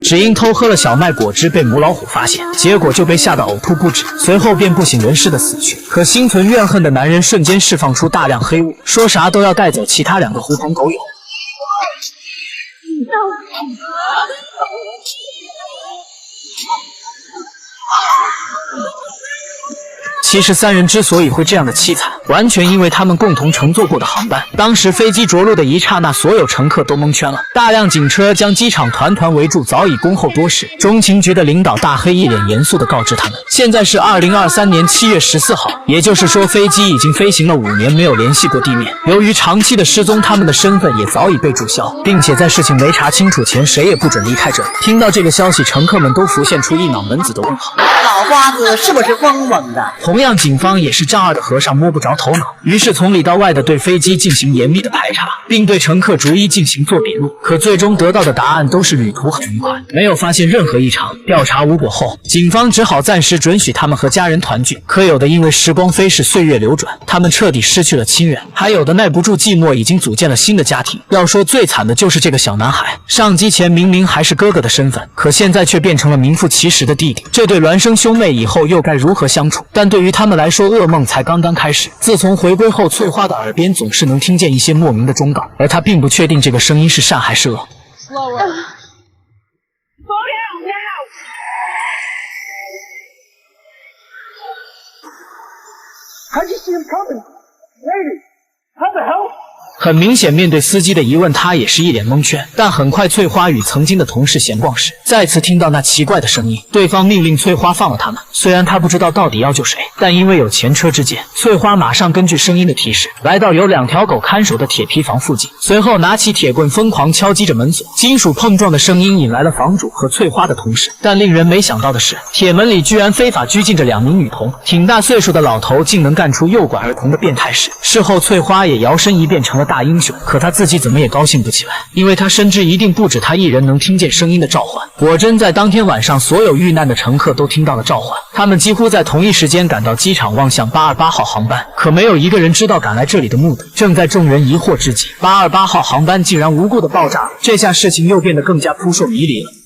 只因偷喝了小麦果汁被母老虎发现，结果就被吓得呕吐不止，随后便不省人事的死去。可心存怨恨的男人瞬间释放出大量黑雾，说啥都要带走其他2个狐朋狗友。其实3人之所以会这样的凄惨，完全因为他们共同乘坐过的航班。当时飞机着陆的一刹那，所有乘客都蒙圈了，大量警车将机场团团围住，早已恭候多时。中情局的领导大黑一脸严肃地告知他们，现在是2023年7月14号，也就是说飞机已经飞行了5年，没有联系过地面。由于长期的失踪，他们的身份也早已被注销，并且在事情没查清楚前，谁也不准离开这里。听到这个消息，乘客们都浮现出一脑门子的问号，老瓜子是不是疯疯的？同样，警方也是丈二的和尚摸不着头脑，于是从里到外的对飞机进行严密的排查，并对乘客逐一进行做笔录。可最终得到的答案都是旅途很愉快，没有发现任何异常。调查无果后，警方只好暂时准许他们和家人团聚。可有的因为时光飞逝，岁月流转，他们彻底失去了亲人；还有的耐不住寂寞，已经组建了新的家庭。要说最惨的就是这个小男孩，上机前明明还是哥哥的身份，可现在却变成了名副其实的弟弟。这对孪生兄妹以后又该如何相处？但对于他们来说，噩梦才刚刚开始。自从回归后，翠花的耳边总是能听见一些莫名的忠告，而她并不确定这个声音是善还是恶。很明显，面对司机的疑问，他也是一脸蒙圈。但很快，翠花与曾经的同事闲逛时，再次听到那奇怪的声音。对方命令翠花放了他们。虽然他不知道到底要救谁，但因为有前车之鉴，翠花马上根据声音的提示，来到有2条狗看守的铁皮房附近，随后拿起铁棍疯狂敲击着门锁。金属碰撞的声音引来了房主和翠花的同事。但令人没想到的是，铁门里居然非法拘禁着2名女童。挺大岁数的老头竟能干出诱拐儿童的变态事。事后，翠花也摇身一变成了大英雄，可他自己怎么也高兴不起来，因为他深知一定不止他一人能听见声音的召唤。果真在当天晚上，所有遇难的乘客都听到了召唤，他们几乎在同一时间赶到机场望向828号航班，可没有一个人知道赶来这里的目的。正在众人疑惑之际，828号航班竟然无故的爆炸了，这下事情又变得更加扑朔迷离了。